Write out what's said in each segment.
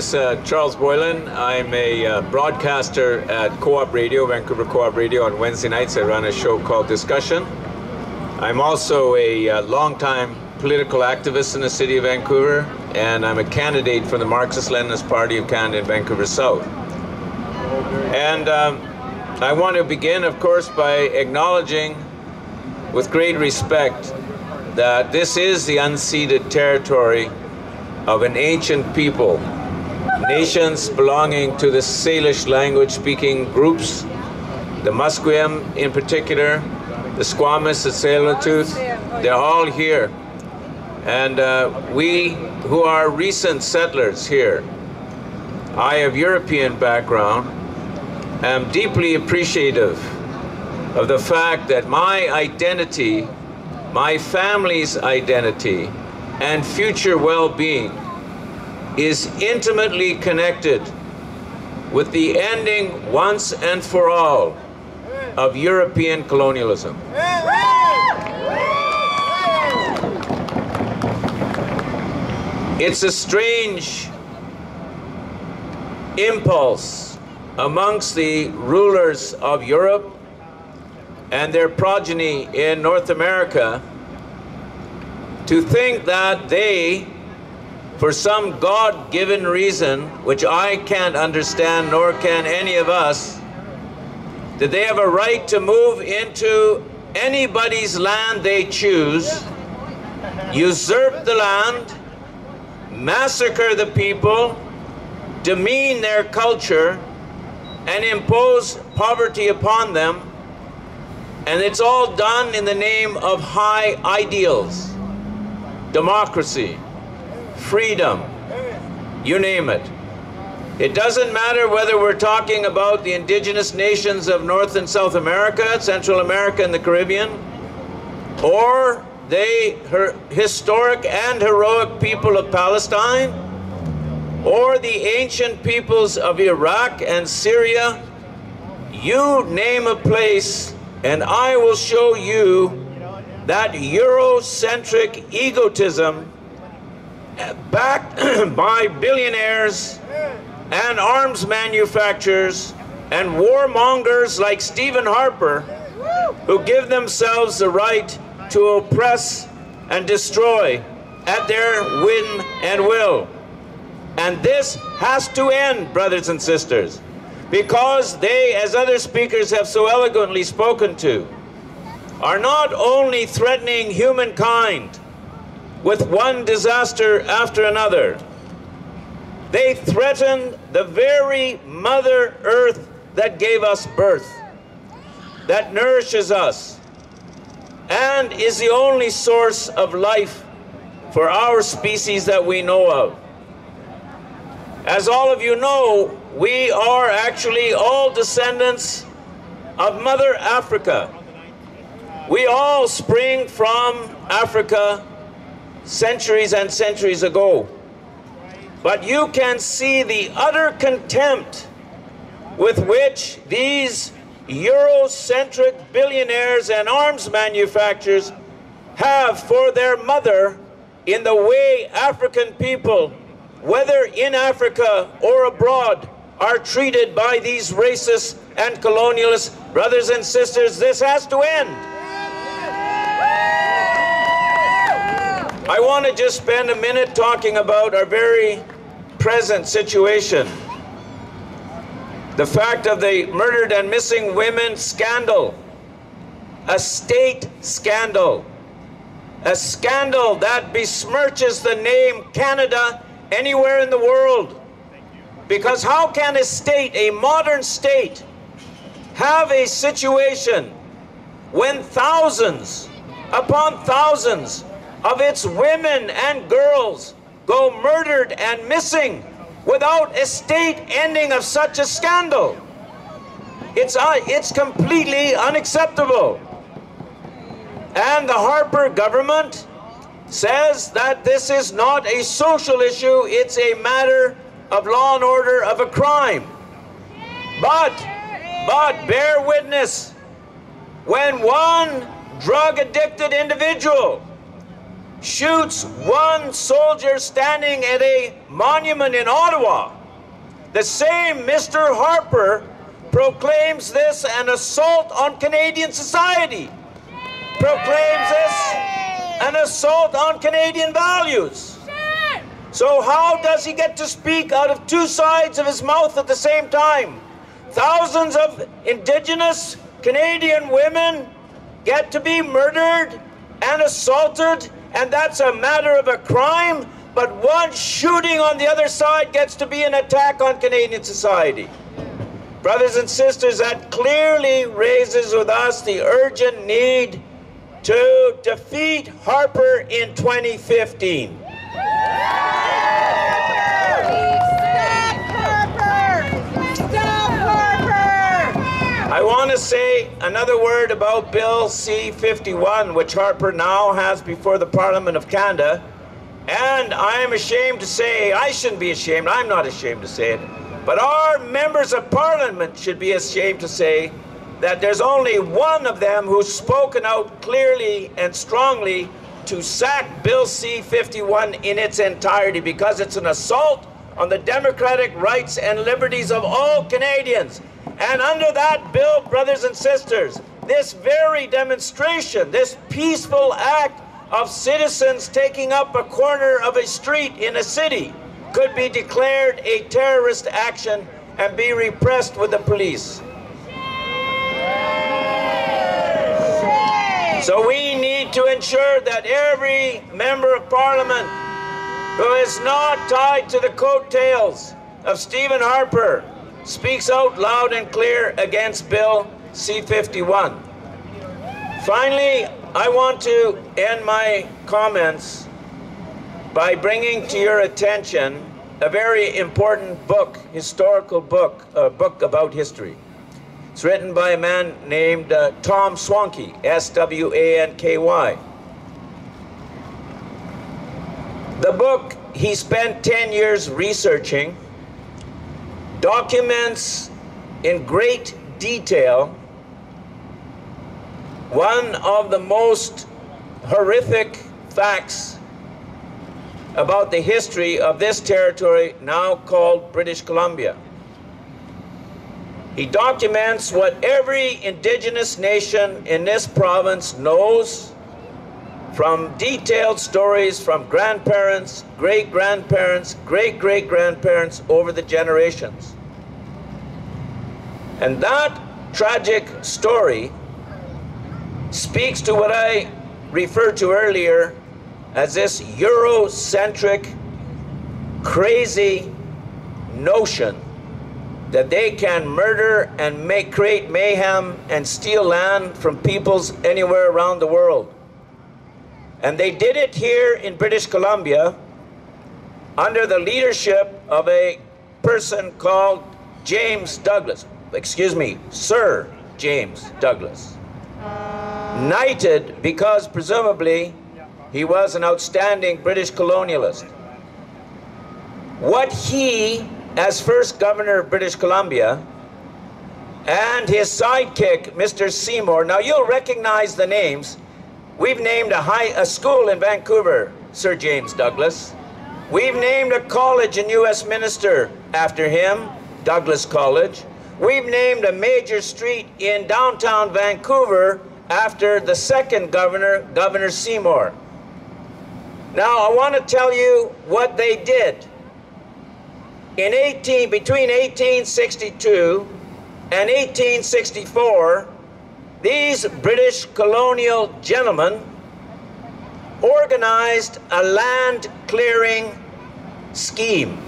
is Charles Boylan. I'm a broadcaster at Co-op Radio, Vancouver Co-op Radio. On Wednesday nights, I run a show called Discussion. I'm also a longtime political activist in the city of Vancouver, and I'm a candidate for the Marxist-Leninist Party of Canada in Vancouver South. And I want to begin, of course, by acknowledging with great respect that this is the unceded territory of an ancient people, nations belonging to the Salish language-speaking groups, the Musqueam in particular, the Squamish, the Tsleil-Waututh, they're all here. And we who are recent settlers here, I have European background, am deeply appreciative of the fact that my identity, my family's identity, and future well-being is intimately connected with the ending once and for all of European colonialism. It's a strange impulse amongst the rulers of Europe and their progeny in North America to think that they, for some God-given reason, which I can't understand, nor can any of us, that they have a right to move into anybody's land they choose, usurp the land, massacre the people, demean their culture, and impose poverty upon them. And it's all done in the name of high ideals. Democracy, freedom, you name it. It doesn't matter whether we're talking about the indigenous nations of North and South America, Central America, and the Caribbean, or the historic and heroic people of Palestine, or the ancient peoples of Iraq and Syria. You name a place, and I will show you that Eurocentric egotism backed by billionaires and arms manufacturers and warmongers like Stephen Harper, who give themselves the right to oppress and destroy at their whim and will. And this has to end, brothers and sisters, because they, as other speakers have so eloquently spoken to, are not only threatening humankind with one disaster after another, they threaten the very Mother Earth that gave us birth, that nourishes us, and is the only source of life for our species that we know of. As all of you know, we are actually all descendants of Mother Africa. We all spring from Africa centuries and centuries ago. But you can see the utter contempt with which these Eurocentric billionaires and arms manufacturers have for their mother in the way African people, whether in Africa or abroad, are treated by these racists and colonialists. Brothers and sisters, this has to end. I want to just spend a minute talking about our very present situation. The fact of the murdered and missing women scandal. A state scandal. A scandal that besmirches the name Canada anywhere in the world. Because how can a state, a modern state, have a situation when thousands upon thousands of its women and girls go murdered and missing without a state ending of such a scandal? It's completely unacceptable. And the Harper government says that this is not a social issue, it's a matter of law and order, of a crime. But bear witness, when one drug-addicted individual shoots one soldier standing at a monument in Ottawa, the same Mr. Harper proclaims this an assault on Canadian society, proclaims this an assault on Canadian values. So how does he get to speak out of two sides of his mouth at the same time? Thousands of Indigenous Canadian women get to be murdered and assaulted, and that's a matter of a crime, but one shooting on the other side gets to be an attack on Canadian society. Brothers and sisters, that clearly raises with us the urgent need to defeat Harper in 2015. I want to say another word about Bill C-51, which Harper now has before the Parliament of Canada. And I am ashamed to say, I shouldn't be ashamed, I'm not ashamed to say it, but our members of Parliament should be ashamed to say that there's only one of them who's spoken out clearly and strongly to sack Bill C-51 in its entirety, because it's an assault on the democratic rights and liberties of all Canadians. And under that bill, brothers and sisters, this very demonstration, this peaceful act of citizens taking up a corner of a street in a city could be declared a terrorist action and be repressed with the police. So we need to ensure that every member of Parliament who is not tied to the coattails of Stephen Harper speaks out loud and clear against Bill C-51. Finally, I want to end my comments by bringing to your attention a very important book, historical book, a book about history. It's written by a man named Tom Swanky, S-W-A-N-K-Y. The book he spent 10 years researching documents in great detail one of the most horrific facts about the history of this territory now called British Columbia. He documents what every Indigenous nation in this province knows from detailed stories from grandparents, great-grandparents, great-great-grandparents over the generations. And that tragic story speaks to what I referred to earlier as this Eurocentric, crazy notion that they can murder and create mayhem and steal land from peoples anywhere around the world. And they did it here in British Columbia under the leadership of a person called James Douglas. Excuse me, Sir James Douglas. Knighted because presumably he was an outstanding British colonialist. What he, as first governor of British Columbia, and his sidekick, Mr. Seymour, now you'll recognize the names. We've named a school in Vancouver, Sir James Douglas. We've named a college in Westminster after him, Douglas College. We've named a major street in downtown Vancouver after the second governor, Governor Seymour. Now, I want to tell you what they did. Between 1862 and 1864, these British colonial gentlemen organized a land clearing scheme.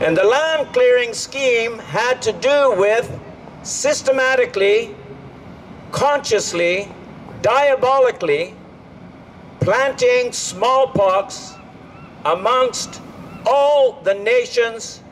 And the land clearing scheme had to do with systematically, consciously, diabolically planting smallpox amongst all the nations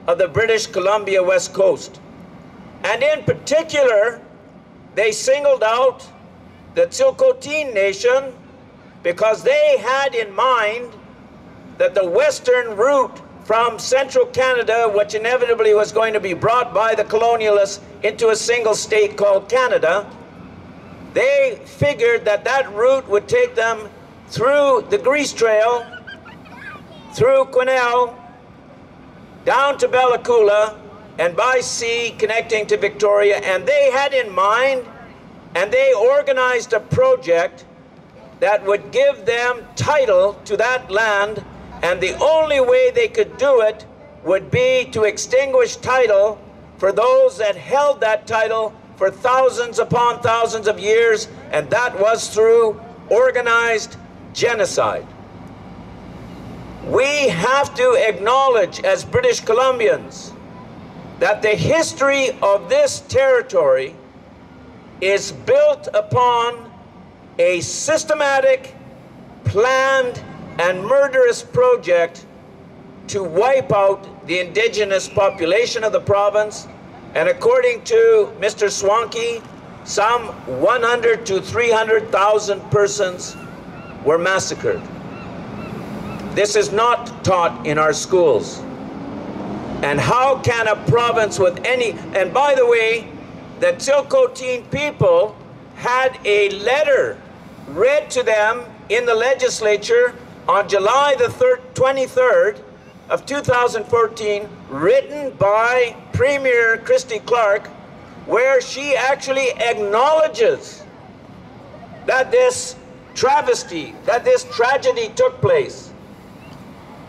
of the British Columbia West Coast. And in particular, they singled out the Tsilhqot'in Nation because they had in mind that the western route from central Canada, which inevitably was going to be brought by the colonialists into a single state called Canada, they figured that that route would take them through the Grease Trail, through Quesnel, down to Bella Coola, and by sea connecting to Victoria. And they had in mind, and they organized a project that would give them title to that land, and the only way they could do it would be to extinguish title for those that held that title for thousands upon thousands of years, and that was through organized genocide. We have to acknowledge as British Columbians that the history of this territory is built upon a systematic, planned, and murderous project to wipe out the indigenous population of the province. And according to Mr. Swanky, some 100 to 300,000 persons were massacred. This is not taught in our schools. And how can a province with any, and by the way, the Tsilhqot'in people had a letter read to them in the legislature on July the 23rd of 2014, written by Premier Christy Clark, where she actually acknowledges that this travesty, that this tragedy took place.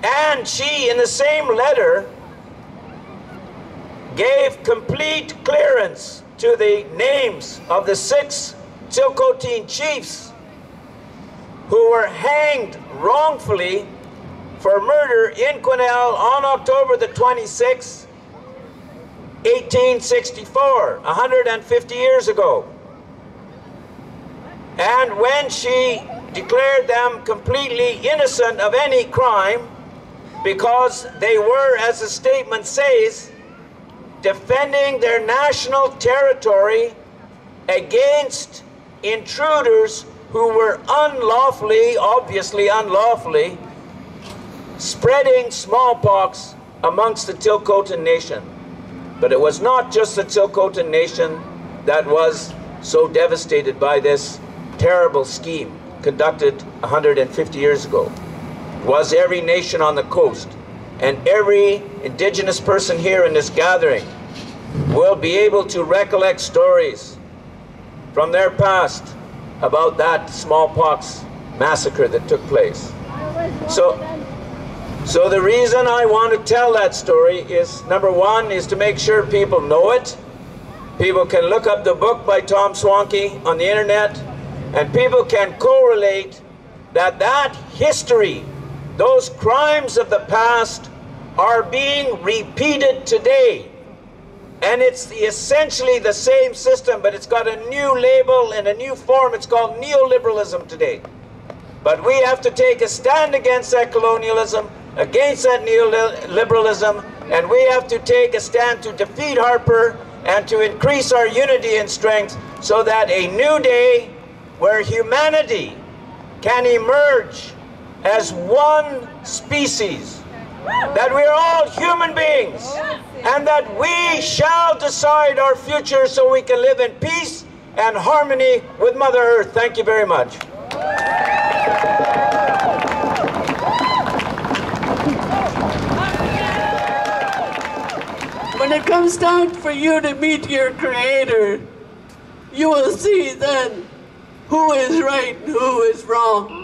And she, in the same letter, gave complete clearance to the names of the 6 Tsilhqot'in chiefs who were hanged wrongfully for murder in Quesnel on October the 26th, 1864, 150 years ago. And when she declared them completely innocent of any crime, because they were, as the statement says, defending their national territory against intruders who were unlawfully, obviously unlawfully, spreading smallpox amongst the Tsilhqot'in nation. But it was not just the Tsilhqot'in nation that was so devastated by this terrible scheme conducted 150 years ago. It was every nation on the coast, and every indigenous person here in this gathering will be able to recollect stories from their past about that smallpox massacre that took place. So the reason I want to tell that story is, number one, is to make sure people know it. People can look up the book by Tom Swanky on the internet, and people can correlate that history, those crimes of the past, are being repeated today. And it's essentially the same system, but it's got a new label and a new form. It's called neoliberalism today. But we have to take a stand against that colonialism, against that neoliberalism, and we have to take a stand to defeat Harper and to increase our unity and strength so that a new day where humanity can emerge as one species, that we are all human beings, and that we shall decide our future so we can live in peace and harmony with Mother Earth. Thank you very much. When it comes time for you to meet your Creator, you will see then who is right and who is wrong.